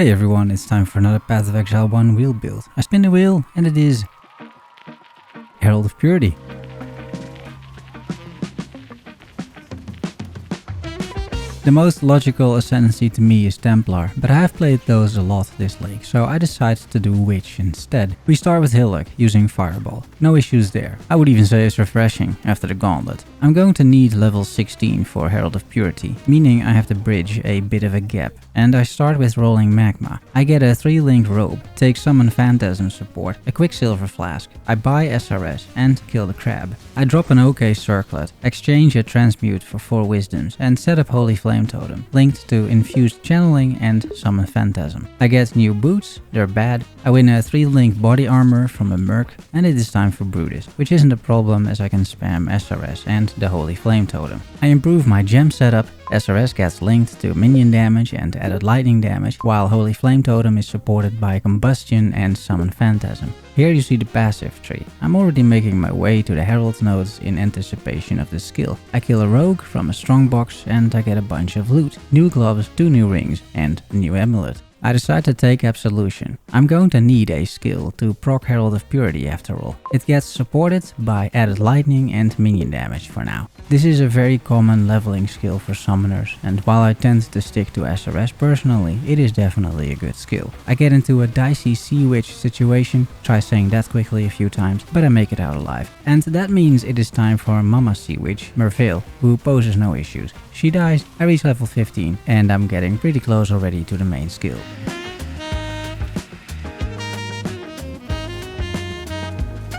Hey everyone, it's time for another Path of Exile 1 wheel build. I spin the wheel and it is Herald of Purity. The most logical ascendancy to me is Templar, but I have played those a lot this league, so I decided to do Witch instead. We start with Hillock, using Fireball. No issues there. I would even say it's refreshing after the Gauntlet. I'm going to need level 16 for Herald of Purity, meaning I have to bridge a bit of a gap. And I start with rolling Magma. I get a 3-link robe, take Summon Phantasm support, a Quicksilver flask, I buy SRS and kill the crab. I drop an OK Circlet, exchange a Transmute for 4 Wisdoms and set up Holy Flame Totem, linked to Infused Channeling and Summon Phantasm. I get new boots, they're bad. I win a 3-link body armor from a Merc and it is time for Brutus, which isn't a problem as I can spam SRS and the Holy Flame Totem. I improve my gem setup. SRS gets linked to minion damage and added lightning damage, while Holy Flame Totem is supported by Combustion and Summon Phantasm. Here you see the passive tree. I'm already making my way to the Herald nodes in anticipation of this skill. I kill a rogue from a strongbox and I get a bunch of loot. New gloves, 2 new rings and a new amulet. I decide to take Absolution. I'm going to need a skill to proc Herald of Purity after all. It gets supported by added lightning and minion damage for now. This is a very common leveling skill for summoners, and while I tend to stick to SRS personally, it is definitely a good skill. I get into a dicey Sea Witch situation, try saying that quickly a few times, but I make it out alive. And that means it is time for Mama Sea Witch, Merveil, who poses no issues. She dies, I reach level 15, and I'm getting pretty close already to the main skill.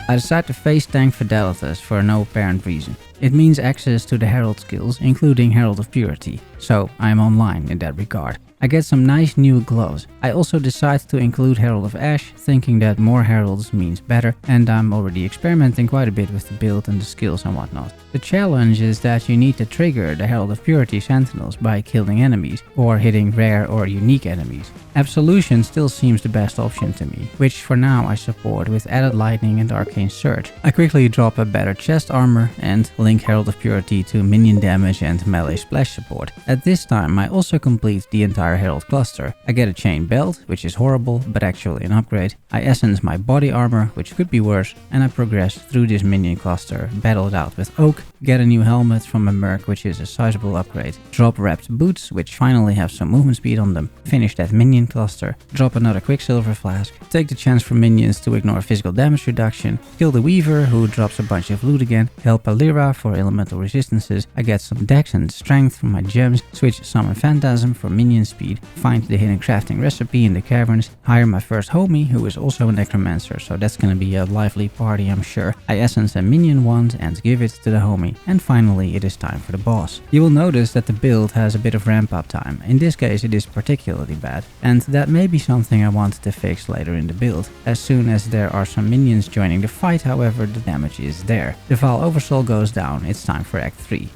I decide to face tank Fidelitas for no apparent reason. It means access to the Herald skills, including Herald of Purity, so I am online in that regard. I get some nice new gloves. I also decide to include Herald of Ash, thinking that more Heralds means better, and I'm already experimenting quite a bit with the build and the skills and whatnot. The challenge is that you need to trigger the Herald of Purity Sentinels by killing enemies, or hitting rare or unique enemies. Absolution still seems the best option to me, which for now I support with added lightning and arcane surge. I quickly drop a better chest armor and link Herald of Purity to minion damage and melee splash support. At this time I also complete the entire Herald cluster. I get a chain belt, which is horrible but actually an upgrade. I essence my body armor, which could be worse, and I progress through this minion cluster, battle it out with Oak, get a new helmet from a Merc, which is a sizable upgrade, drop wrapped boots, which finally have some movement speed on them, finish that minion cluster, drop another Quicksilver flask, take the chance for minions to ignore physical damage reduction, kill the Weaver who drops a bunch of loot again, help Alira for elemental resistances, I get some dex and strength from my gems, switch Summon Phantasm for minion speed, find the hidden crafting recipe in the caverns, hire my first homie who is also a necromancer, so that's gonna be a lively party I'm sure. I essence a minion wand and give it to the homie, and finally it is time for the boss. You will notice that the build has a bit of ramp up time. In this case it is particularly bad, and that may be something I want to fix later in the build. As soon as there are some minions joining the fight, however, the damage is there. The Vaal Oversoul goes down, it's time for Act 3.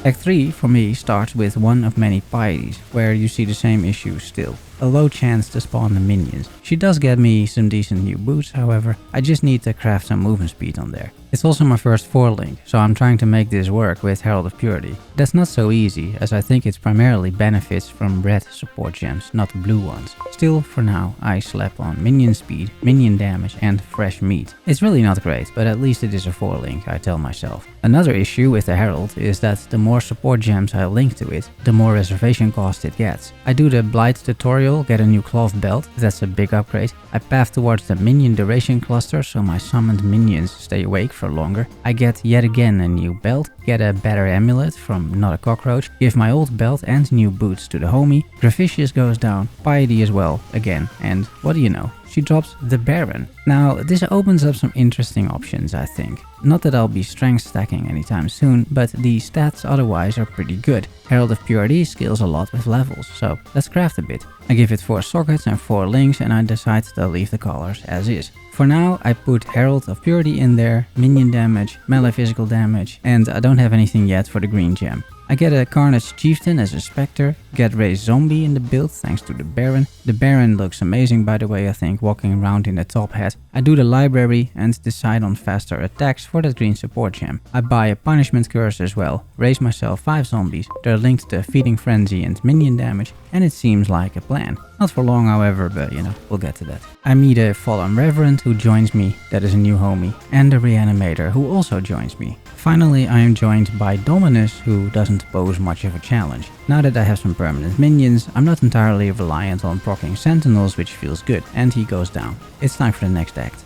Act 3 for me starts with one of many pieties, where you see the same issue still. A low chance to spawn the minions. She does get me some decent new boots, however, I just need to craft some movement speed on there. It's also my first 4-link, so I'm trying to make this work with Herald of Purity. That's not so easy, as I think it primarily benefits from red support gems, not blue ones. Still, for now, I slap on minion speed, minion damage and fresh meat. It's really not great, but at least it is a 4-link, I tell myself. Another issue with the Herald is that the more support gems I link to it, the more reservation cost it gets. I do the Blight tutorial, get a new cloth belt, that's a big upgrade. I path towards the minion duration cluster so my summoned minions stay awake for longer. I get yet again a new belt, get a better amulet from Not a Cockroach, give my old belt and new boots to the homie, Graficius goes down, Piety as well, again, and what do you know? She drops the Baron. Now, this opens up some interesting options, I think. Not that I'll be strength stacking anytime soon, but the stats otherwise are pretty good. Herald of Purity scales a lot with levels, so let's craft a bit. I give it 4 sockets and 4 links and I decide to leave the colors as is. For now, I put Herald of Purity in there, minion damage, melee physical damage, and I don't have anything yet for the green gem. I get a Carnage Chieftain as a Spectre, get Raised Zombie in the build thanks to the Baron. The Baron looks amazing by the way, I think, walking around in a top hat. I do the library and decide on faster attacks for that green support gem. I buy a Punishment Curse as well, raise myself 5 zombies, they're linked to Feeding Frenzy and minion damage, and it seems like a plan. Not for long however, but you know, we'll get to that. I meet a Fallen Reverend who joins me, that is a new homie, and a Reanimator who also joins me. Finally, I am joined by Dominus, who doesn't pose much of a challenge. Now that I have some permanent minions, I'm not entirely reliant on proccing sentinels, which feels good, and he goes down. It's time for the next act.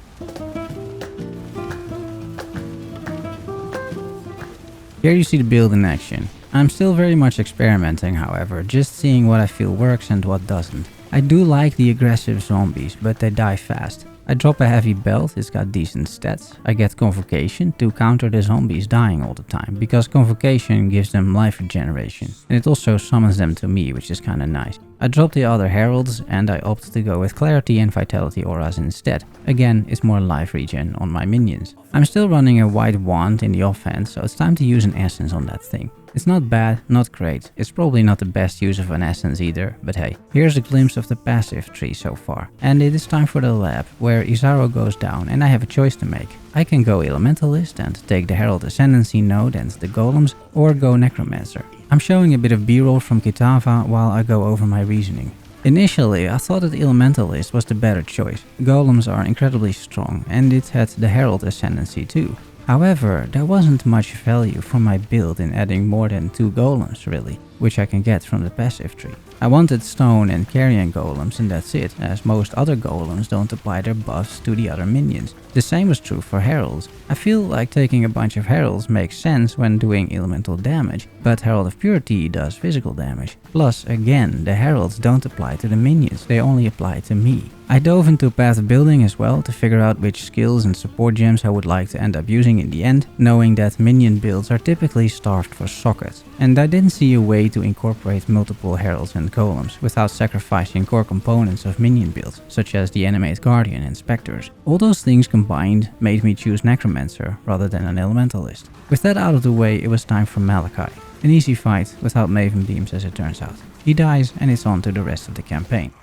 Here you see the build in action. I'm still very much experimenting, however, just seeing what I feel works and what doesn't. I do like the aggressive zombies, but they die fast. I drop a heavy belt, it's got decent stats. I get Convocation to counter the zombies dying all the time, because Convocation gives them life regeneration. And it also summons them to me, which is kinda nice. I drop the other heralds and I opt to go with Clarity and Vitality auras instead. Again, it's more life regen on my minions. I'm still running a white wand in the offhand, so it's time to use an essence on that thing. It's not bad, not great. It's probably not the best use of an essence either, but hey. Here's a glimpse of the passive tree so far. And it is time for the lab, where Isaro goes down and I have a choice to make. I can go Elementalist and take the Herald Ascendancy node and the Golems, or go Necromancer. I'm showing a bit of b-roll from Kitava while I go over my reasoning. Initially, I thought that Elementalist was the better choice. Golems are incredibly strong, and it had the Herald Ascendancy too. However, there wasn't much value from my build in adding more than 2 golems really, which I can get from the passive tree. I wanted stone and carrion golems and that's it, as most other golems don't apply their buffs to the other minions. The same was true for heralds. I feel like taking a bunch of heralds makes sense when doing elemental damage, but Herald of Purity does physical damage. Plus, again, the heralds don't apply to the minions, they only apply to me. I dove into path building as well to figure out which skills and support gems I would like to end up using in the end, knowing that minion builds are typically starved for sockets. And I didn't see a way to incorporate multiple heralds and golems without sacrificing core components of minion builds, such as the Animate Guardian and Spectres. All those things combined made me choose Necromancer rather than an Elementalist. With that out of the way, it was time for Malachi. An easy fight without Maven Beams as it turns out. He dies and it's on to the rest of the campaign.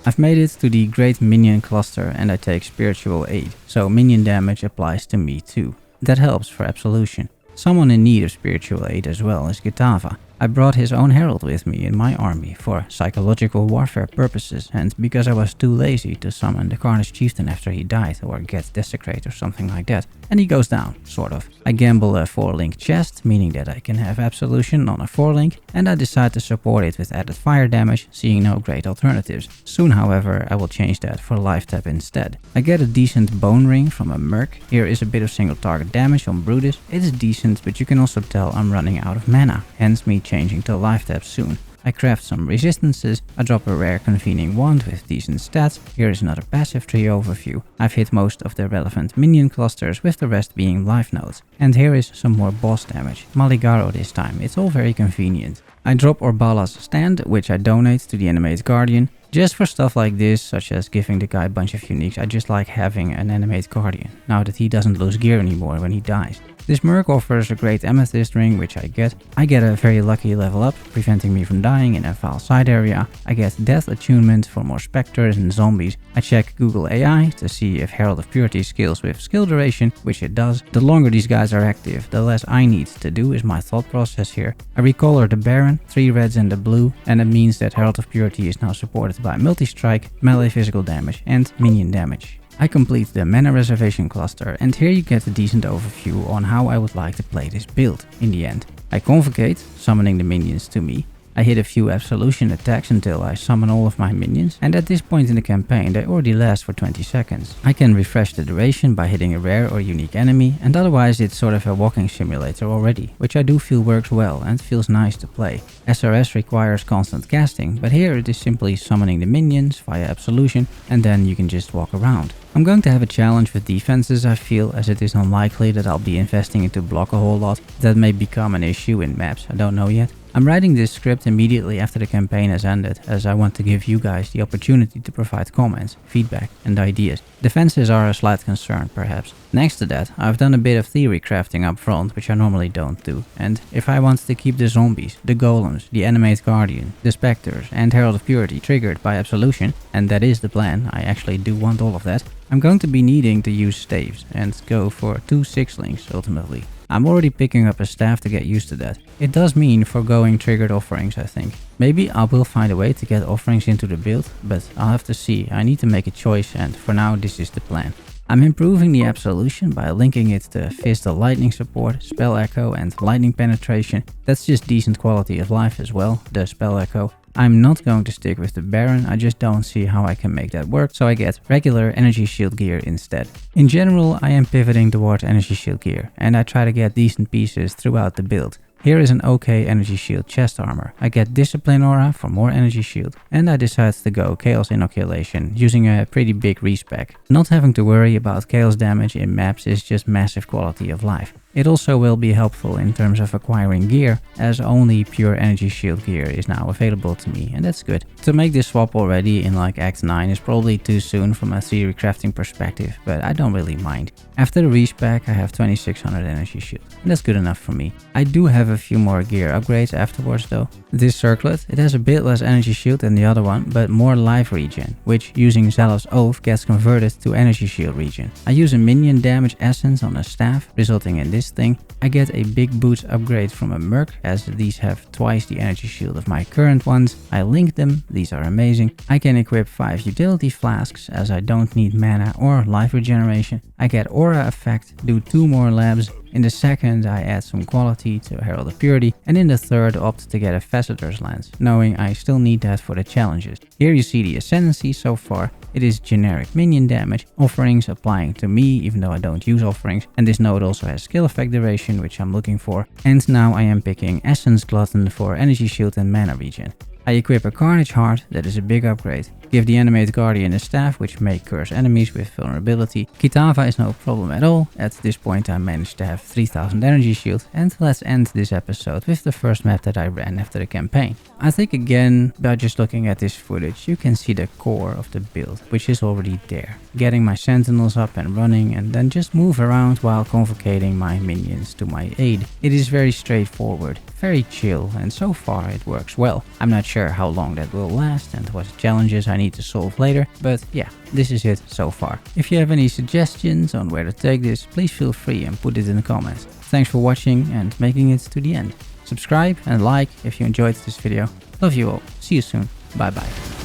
I've made it to the Great Minion Cluster and I take Spiritual Aid, so minion damage applies to me too. That helps for Absolution. Someone in need of Spiritual Aid as well is Kitava. I brought his own herald with me in my army for psychological warfare purposes and because I was too lazy to summon the Carnage Chieftain after he died or get Desecrate or something like that. And he goes down, sort of. I gamble a 4-link chest, meaning that I can have Absolution on a 4-link, and I decide to support it with added fire damage, seeing no great alternatives. Soon, however, I will change that for life tap instead. I get a decent bone ring from a merc. Here is a bit of single target damage on Brutus. It is decent, but you can also tell I'm running out of mana, hence me changing to life tap soon. I craft some resistances, I drop a rare convening wand with decent stats. Here is another passive tree overview. I've hit most of the relevant minion clusters, with the rest being life nodes. And here is some more boss damage. Maligaro this time, it's all very convenient. I drop Orbala's stand, which I donate to the Animate Guardian. Just for stuff like this, such as giving the guy a bunch of uniques, I just like having an Animate Guardian, now that he doesn't lose gear anymore when he dies. This merc offers a great amethyst ring, which I get. I get a very lucky level up, preventing me from dying in a foul side area. I get death attunement for more specters and zombies. I check Google AI to see if Herald of Purity scales with skill duration, which it does. The longer these guys are active, the less I need to do is my thought process here. I recolor the Baron, 3 reds and a blue, and it means that Herald of Purity is now supported by multi-strike, melee physical damage and minion damage. I complete the mana reservation cluster, and here you get a decent overview on how I would like to play this build in the end. I convocate, summoning the minions to me. I hit a few absolution attacks until I summon all of my minions, and at this point in the campaign they already last for 20 seconds. I can refresh the duration by hitting a rare or unique enemy, and otherwise it's sort of a walking simulator already, which I do feel works well and feels nice to play. SRS requires constant casting, but here it is simply summoning the minions via absolution, and then you can just walk around. I'm going to have a challenge with defenses, I feel, as it is unlikely that I'll be investing into block a whole lot. That may become an issue in maps, I don't know yet. I'm writing this script immediately after the campaign has ended, as I want to give you guys the opportunity to provide comments, feedback and ideas. Defenses are a slight concern perhaps. Next to that, I've done a bit of theory crafting up front, which I normally don't do, and if I want to keep the zombies, the golems, the animate guardian, the specters and herald of purity triggered by absolution, and that is the plan, I actually do want all of that, I'm going to be needing to use staves and go for 2 sixlings ultimately. I'm already picking up a staff to get used to that. It does mean foregoing triggered offerings, I think. Maybe I will find a way to get offerings into the build, but I'll have to see. I need to make a choice, and for now this is the plan. I'm improving the absolution by linking it to Fist of Lightning support, Spell Echo and Lightning Penetration. That's just decent quality of life as well, the Spell Echo. I'm not going to stick with the Baron, I just don't see how I can make that work, so I get regular energy shield gear instead. In general, I am pivoting towards energy shield gear, and I try to get decent pieces throughout the build. Here is an okay energy shield chest armor. I get discipline aura for more energy shield, and I decided to go chaos inoculation using a pretty big respec. Not having to worry about chaos damage in maps is just massive quality of life. It also will be helpful in terms of acquiring gear, as only pure energy shield gear is now available to me, and that's good. To make this swap already in like Act 9 is probably too soon from a theory crafting perspective, but I don't really mind. After the respec I have 2600 energy shield, and that's good enough for me. I do have a few more gear upgrades afterwards though. This circlet, it has a bit less energy shield than the other one, but more life regen, which using Zealous Oath gets converted to energy shield regen. I use a minion damage essence on a staff, resulting in this thing. I get a big boots upgrade from a merc, as these have twice the energy shield of my current ones. I link them, these are amazing. I can equip 5 utility flasks, as I don't need mana or life regeneration. I get aura effect, do 2 more labs. In the second I add some quality to Herald of Purity, and in the third opt to get a Facetter's Lance, knowing I still need that for the challenges. Here you see the ascendancy so far. It is generic minion damage, offerings applying to me even though I don't use offerings, and this node also has skill effect duration, which I'm looking for. And now I am picking Essence Glutton for energy shield and mana regen. I equip a Carnage Heart, that is a big upgrade. Give the Animate Guardian a staff, which may curse enemies with vulnerability. Kitava is no problem at all. At this point I managed to have 3000 energy shield, and let's end this episode with the first map that I ran after the campaign. I think again, by just looking at this footage, you can see the core of the build, which is already there. Getting my sentinels up and running, and then just move around while convocating my minions to my aid. It is very straightforward, very chill, and so far it works well. I'm not sure how long that will last and what challenges I need to solve later, but yeah, this is it so far. If you have any suggestions on where to take this, please feel free and put it in the comments. Thanks for watching and making it to the end. Subscribe and like if you enjoyed this video. Love you all. See you soon. Bye bye.